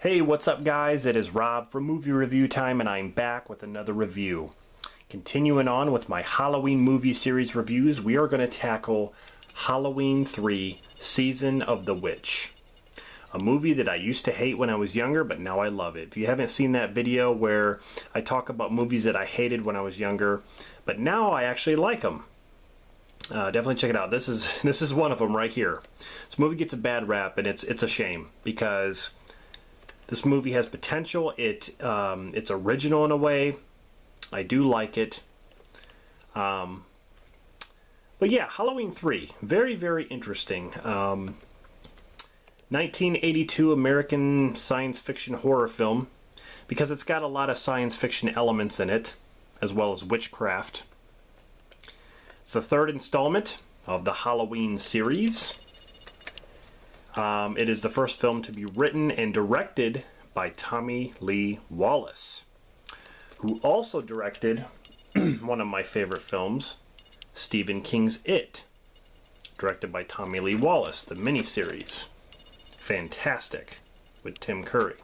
Hey, what's up guys? It is Rob from Movie Review Time, and I'm back with another review. Continuing on with my Halloween movie series reviews, we are going to tackle Halloween 3 Season of the Witch. A movie that I used to hate when I was younger, but now I love it. If you haven't seen that video where I talk about movies that I hated when I was younger, but now I actually like them, definitely check it out. This is one of them right here. This movie gets a bad rap, and it's a shame because this movie has potential. It's original in a way. I do like it. But yeah, Halloween 3. Very, very interesting. 1982 American science fiction horror film, because it's got a lot of science fiction elements in it, as well as witchcraft. It's the third installment of the Halloween series. It is the first film to be written and directed by Tommy Lee Wallace, who also directed one of my favorite films, Stephen King's It, directed by Tommy Lee Wallace, the miniseries. Fantastic, with Tim Curry.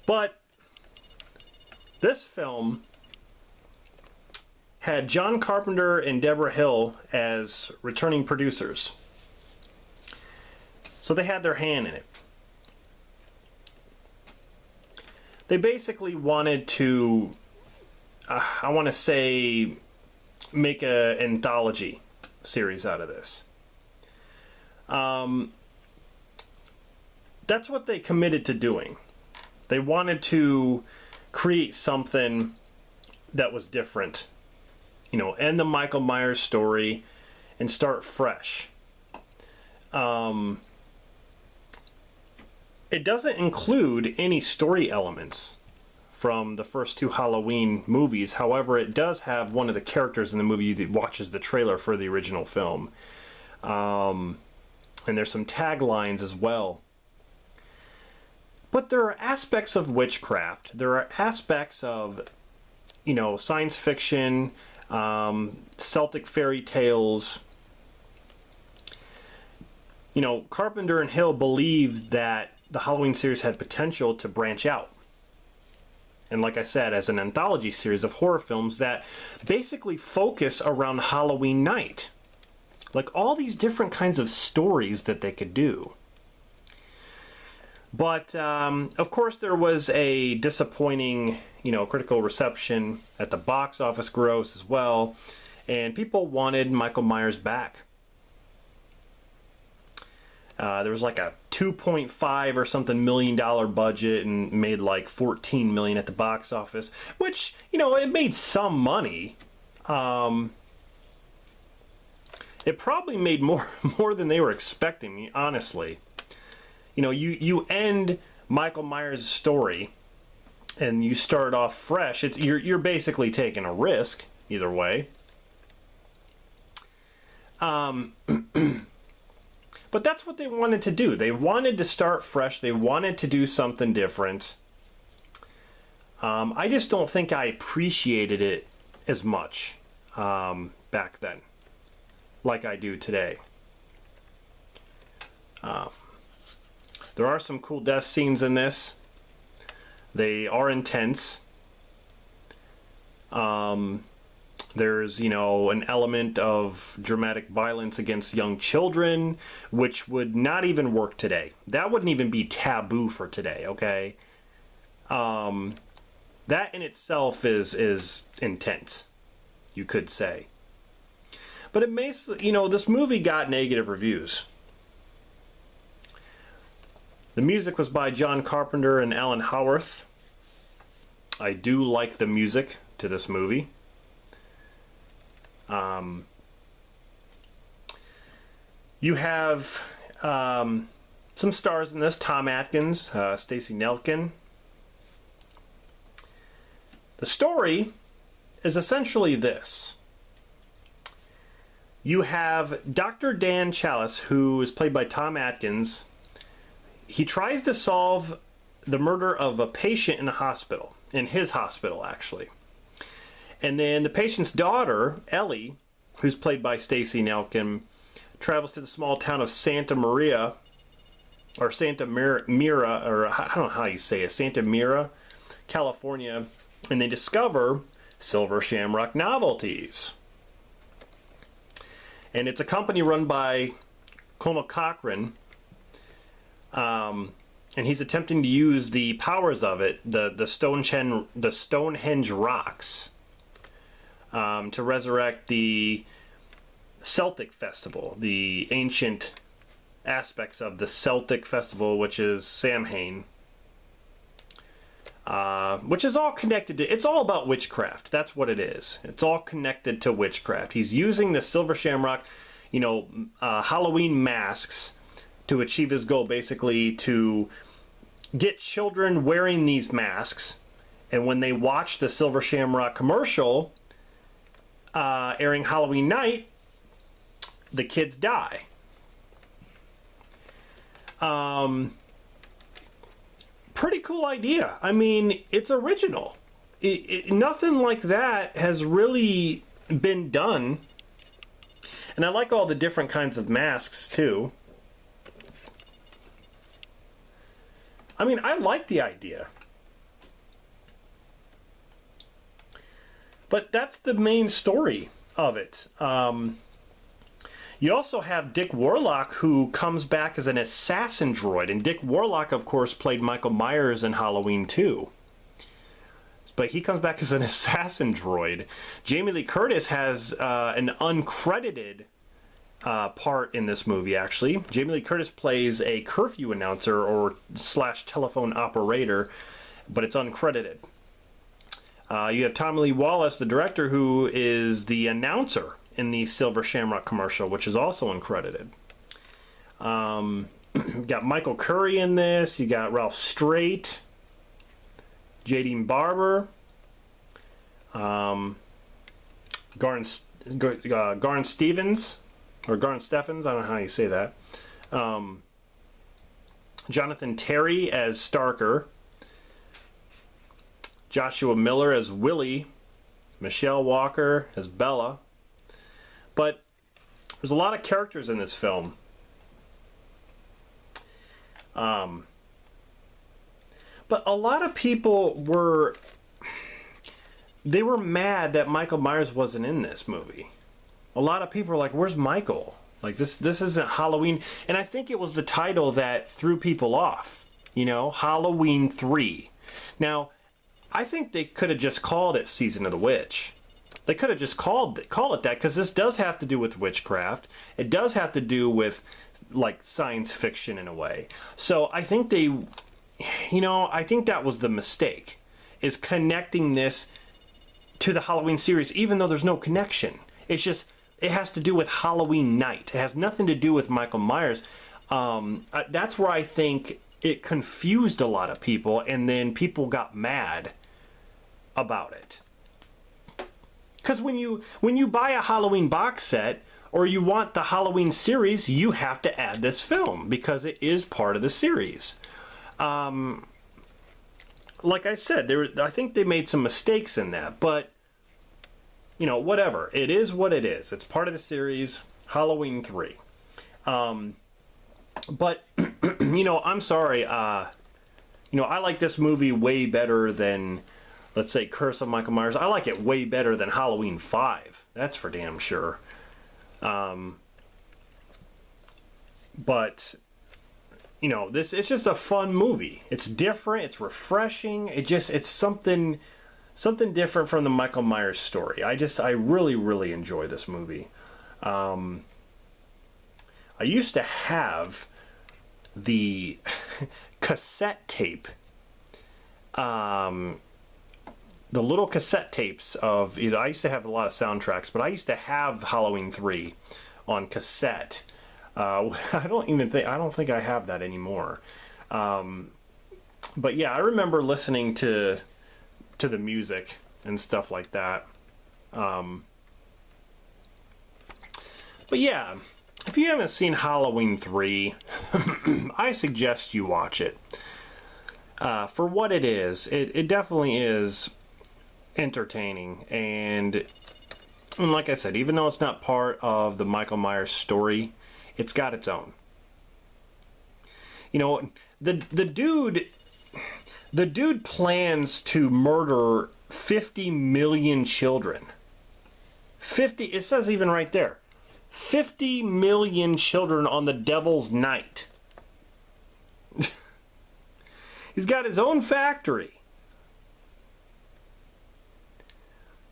But this film had John Carpenter and Deborah Hill as returning producers. So they had their hand in it. They basically wanted to, I want to say, make an anthology series out of this. That's what they committed to doing. They wanted to create something that was different. You know, end the Michael Myers story and start fresh. It doesn't include any story elements from the first two Halloween movies. However, it does have one of the characters in the movie that watches the trailer for the original film. And there's some taglines as well. But there are aspects of witchcraft. There are aspects of, you know, science fiction, Celtic fairy tales. You know, Carpenter and Hill believed that the Halloween series had potential to branch out. And like I said, as an anthology series of horror films that basically focus around Halloween night. Like all these different kinds of stories that they could do. But, of course, there was a disappointing, you know, critical reception at the box office gross as well. And people wanted Michael Myers back. There was like a $2.5 or something million budget and made like $14 million at the box office, which, you know, it made some money. It probably made more than they were expecting, honestly. You know, you end Michael Myers' story and you start off fresh. You're basically taking a risk either way. But that's what they wanted to do. They wanted to start fresh. They wanted to do something different. I just don't think I appreciated it as much back then, like I do today. There are some cool death scenes in this. They are intense. There's, you know, an element of dramatic violence against young children, which would not even work today. That wouldn't even be taboo for today, okay? That in itself is intense, you could say. But it makes, you know, this movie got negative reviews. The music was by John Carpenter and Alan Howarth. I do like the music to this movie. You have some stars in this. Tom Atkins, Stacey Nelkin. The story is essentially this. You have Dr. Dan Chalice, who is played by Tom Atkins. He tries to solve the murder of a patient in a hospital, in his hospital actually. And then the patient's daughter, Ellie, who's played by Stacey Nelkin, travels to the small town of Santa Maria, or Santa Mira, or I don't know how you say it, Santa Mira, California, and they discover silver shamrock novelties. And it's a company run by Colonel Cochran, and he's attempting to use the powers of it, the Stonehenge rocks, to resurrect the Celtic festival, the ancient aspects of the Celtic festival, which is Samhain, which is all connected to, it's all about witchcraft. That's what it is. It's all connected to witchcraft. He's using the silver shamrock, Halloween masks to achieve his goal, basically to get children wearing these masks, and when they watch the silver shamrock commercial airing Halloween night, the kids die. Pretty cool idea. I mean, it's original. Nothing like that has really been done. And I like all the different kinds of masks, too. I mean, I like the idea. But that's the main story of it. You also have Dick Warlock, who comes back as an assassin droid. And Dick Warlock, of course, played Michael Myers in Halloween 2. But he comes back as an assassin droid. Jamie Lee Curtis has an uncredited part in this movie, actually. Jamie Lee Curtis plays a curfew announcer or / telephone operator, but it's uncredited. You have Tommy Lee Wallace, the director, who is the announcer in the Silver Shamrock commercial, which is also uncredited. You got Michael Curry in this. You got Ralph Straight, Jadine Barber, Garn Stevens, or Garn Steffens, I don't know how you say that. Jonathan Terry as Starker, Joshua Miller as Willie, Michelle Walker as Bella. But there's a lot of characters in this film. But a lot of people were mad that Michael Myers wasn't in this movie. A lot of people are like, where's Michael? Like, this isn't Halloween. And I think it was the title that threw people off. Halloween 3. Now, I think they could have just called it Season of the Witch. They could have just call it that, because this does have to do with witchcraft. It does have to do with, like, science fiction in a way. So I think I think that was the mistake, is connecting this to the Halloween series, even though there's no connection. It's just, it has to do with Halloween night. It has nothing to do with Michael Myers. That's where I think it confused a lot of people, and then people got mad about it. Because when you buy a Halloween box set, or you want the Halloween series, you have to add this film, because it is part of the series. Like I said, I think they made some mistakes in that, but whatever. It is what it is. It's part of the series, Halloween 3. But I'm sorry. I like this movie way better than, let's say, Curse of Michael Myers. I like it way better than Halloween 5. That's for damn sure. But it's just a fun movie. It's different. It's refreshing. It's something different from the Michael Myers story. I really, really enjoy this movie. I used to have the cassette tape, the little cassette tapes of, I used to have a lot of soundtracks, but I used to have Halloween 3 on cassette. I don't think I have that anymore. But yeah, I remember listening to the music and stuff like that. But yeah, if you haven't seen Halloween 3, I suggest you watch it. For what it is, it definitely is entertaining, and like I said, even though it's not part of the Michael Myers story, It's got its own. You know, the dude plans to murder 50 million children. 50, it says even right there. 50 million children on the devil's night. He's got his own factory.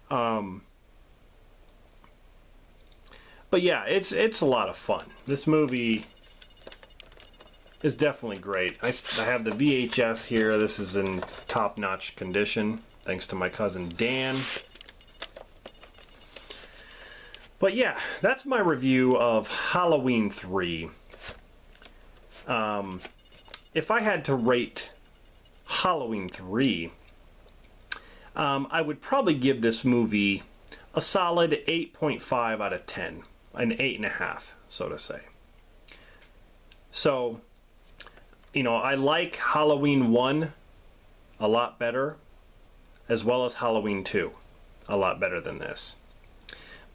But yeah, it's a lot of fun. This movie is definitely great. I have the VHS here. This is in top-notch condition, thanks to my cousin Dan. But yeah, that's my review of Halloween 3. If I had to rate Halloween 3, I would probably give this movie a solid 8.5 out of 10. An 8.5, so to say. So, you know, I like Halloween 1 a lot better, as well as Halloween 2 a lot better than this.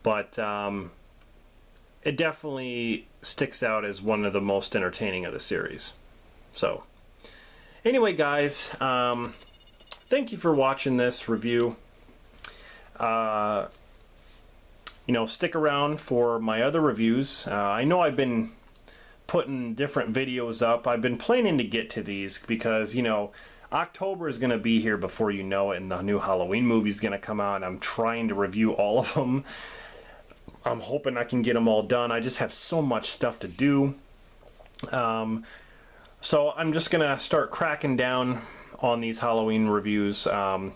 But it definitely sticks out as one of the most entertaining of the series. So, anyway, guys, thank you for watching this review. You know, stick around for my other reviews. I know I've been putting different videos up. I've been planning to get to these because, you know, October is going to be here before you know it, and the new Halloween movie is going to come out, and I'm trying to review all of them. I'm hoping I can get them all done. I just have so much stuff to do. So I'm just going to start cracking down on these Halloween reviews. Of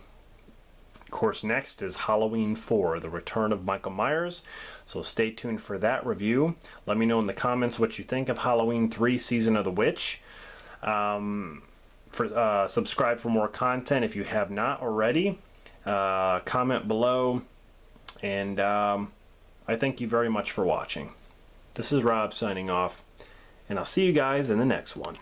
course, next is Halloween 4, The Return of Michael Myers. So stay tuned for that review. Let me know in the comments what you think of Halloween 3, Season of the Witch. Subscribe for more content if you have not already. Comment below. And I thank you very much for watching. This is Rob signing off. And I'll see you guys in the next one.